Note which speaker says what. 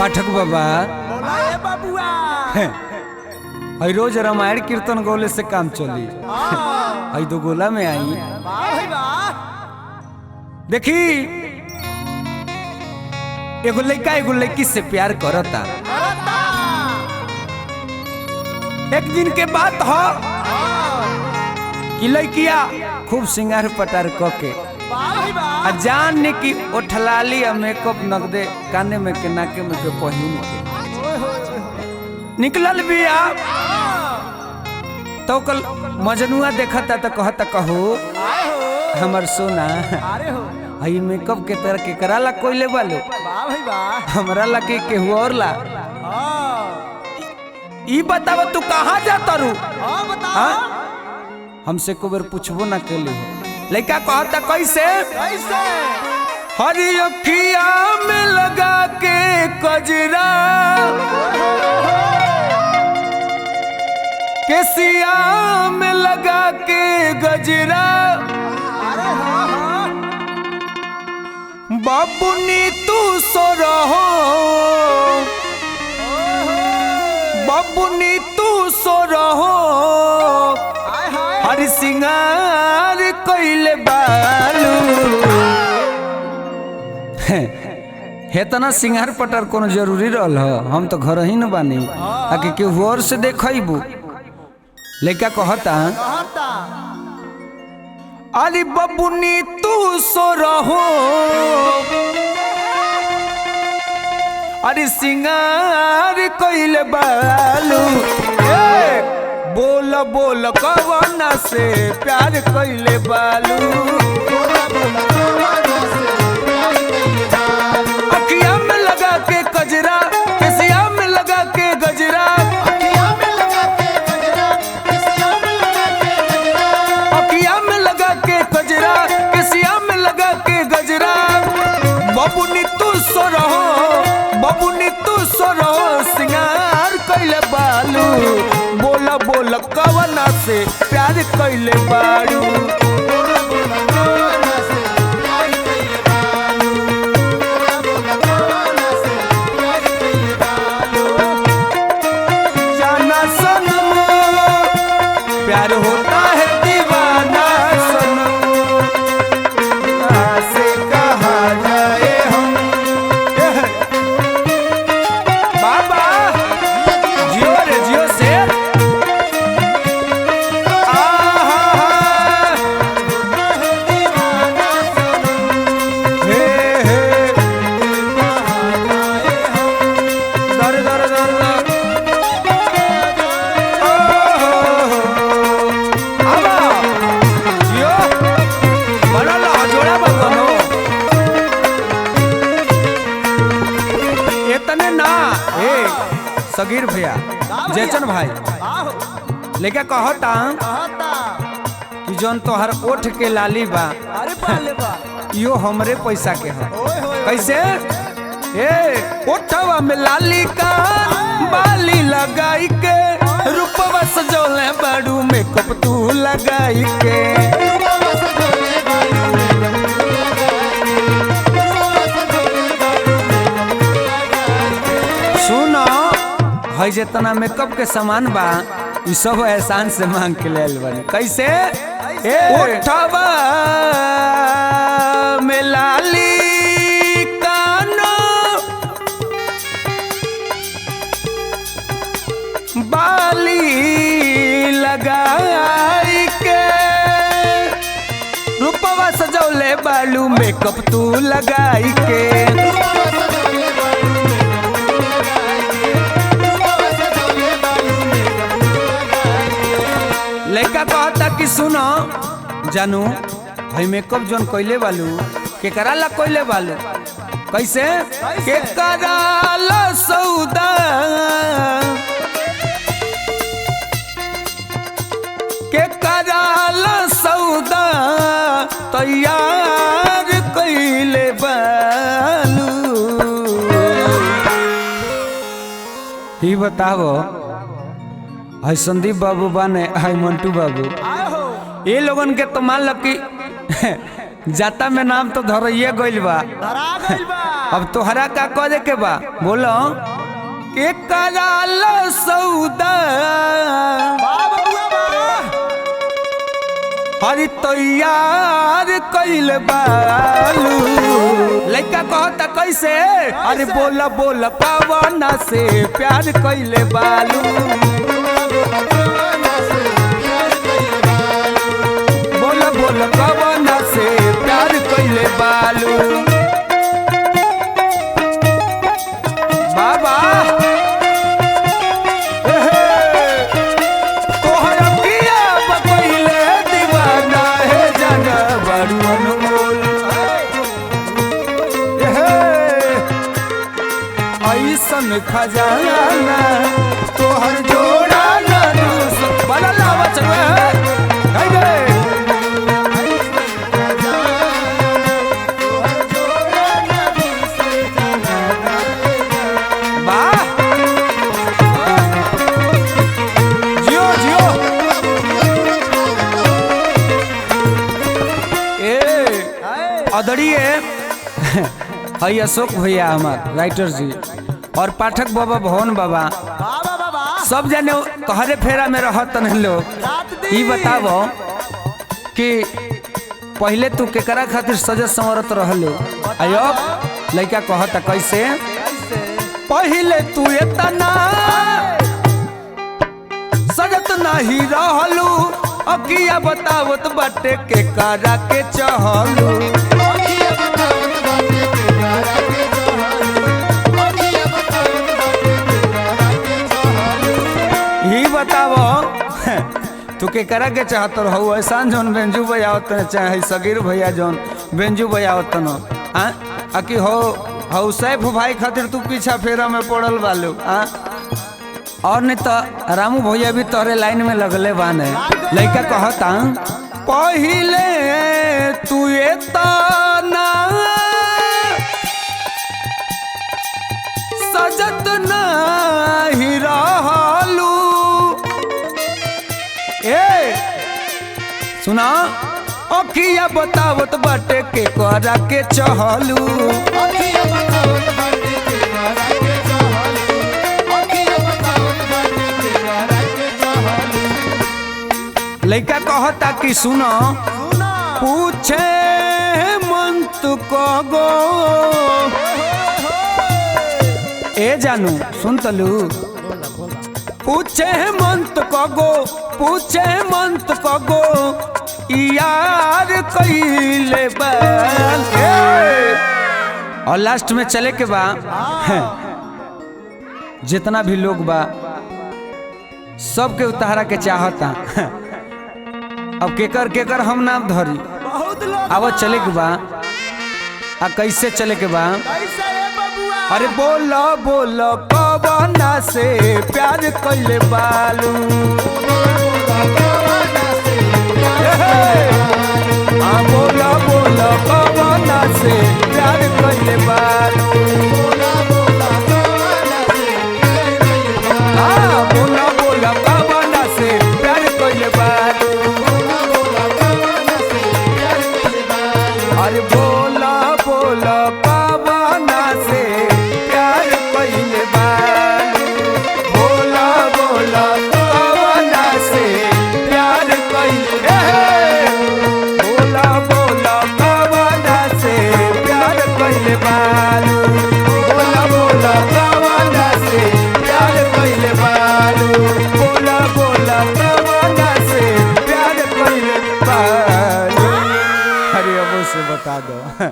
Speaker 1: पाठक बाबा
Speaker 2: बाबुआ
Speaker 1: हई रोज रामायण कीर्तन गोले से काम चली हई दो गोला में आई देखी एगो लड़का एगो लड़की से प्यार करता। एक दिन के बात हो कि लड़किया खूब सिंगार पटार के जान ने की ओठलाली या मेकअप नगदे काने में के नाके में के पहिन के निकलल बिया तो कल मजनुआ देखता तो कहता कहो हमर सोना हई मेकअप के तरह के कराला कोइले बालो हमरा ला के केहू और ला ई बताव तू कहाँ जाता रू हमसे को बेर पूछबो ना केले लड़का कहता कैसे हरी अखिया में लगा के कजरा केसिया में लगा के गजरा बाबुनी तू सो रहो बाबुनी तू सो रहो हर सिंगार कइले बालू हेतना सिंगार पटार कोनो जरूरी रहल हम तो घर ही न बानी आके केहू और से देखइबू लड़का कहता अरे बबुनी तू सो रहो अरे सिंगार कइले बालू बोल बोल कवना से प्यार कइले बालू अखिया में लगा के कजरा केसिया में लगा के गजरा बबुनी तू सो रहो सिंगार कइले बालू बोला बोला कवना से प्यार कइले बालू जाना सनम प्यार होता है दीवाना सनम से कहा जाए हम बाबा जियो रे जियो से हे हे दर दर दर सगीर भैया जयचन भाई लेके कहता कि जौन तोहर ओठ के लाली बा यो हमरे पैसा के है कैसे ओठवा में लाली का बाली लगाई के रूपवा सजौले बाड़ू मेकअप तू लगाई के हई जितना मेकअप के सामान बा ई सब एहसान से मांग के ले बनी कैसे ओठवा में लाली कानो बाली लगाई के रूपवा सजौले बालू मेकअप तू लगाई के लड़का कहता कि सुनो जानू भाई मेकअप जोन कइले बालू के कराला कइले बालू कैसे के कराला सौदा के कराला सौदा तैयार कइले बालू ही बताओ हाय संदीप बाबू बाने हाय मंटू बाबू ये लोगन के तो मान लो कि जाता में नाम तो धरइए गइल बा अब तोहरा का करे के बा बोलो के कराल सौदा हरी तैयार कइल बालू लइका कहता कैसे अरे बोला बोला कवना से प्यार कइले बालू बोला बोला कवना से प्यार कइले बालू बाबा तोहरा किया बकइले दीवाना है जाना बड़ू अनमोल ऐसन खजाना तोहर जोड़ा ना दूसर बड़ा लावा चलवे है गे वाह जियो जियो ए अदड़िए हई अशोक भैया हमार राइटर जी और पाठक बाबा भवन बाबा सब जाने तोहरे फेरा में रहत नहीं लोग ई बतावो कि पहले तू केकरा खातिर सजत संवरत रहलो आयो लइका कहता कैसे पहले तू इतना सजत नहीं रहलू अकिया बतावत बाटे केकरा के चहलू बतावो तू के करा के चाहत रहो ऐसा जोन बेंजू बजावत चाहे सगीर भैया जोन बेंजू बजावत न आ कि हो सैफ भाई खातिर तू पीछा फेरा में पड़ल बालू और नहीं तो रामू भैया भी तोरे लाइन में लगले बाने लइका कहता पहिले तू एतना सजत नहीं रहलू सुना अखिया बतावत बाटे के करा के चहलू लइका कहता कि सुनो पूछे मन तू कगो ए जानू सुन तलू पूछे मंत कगो यार कइले बाल और लास्ट में चले के बा जितना भी लोग बा सबके उतारा के चाहता अब केकर केकर हम नाम धरी अब चले के बा आ कैसे चले के बा अरे बोलो बोलो कवना से प्यार कइले बालू हाँ बोलो बोलो कवना से प्यार कइले बालू हाँ बोलो बोलो कवना से प्यार कइले बालू अरे बोलो बोलो कवना से बता दो।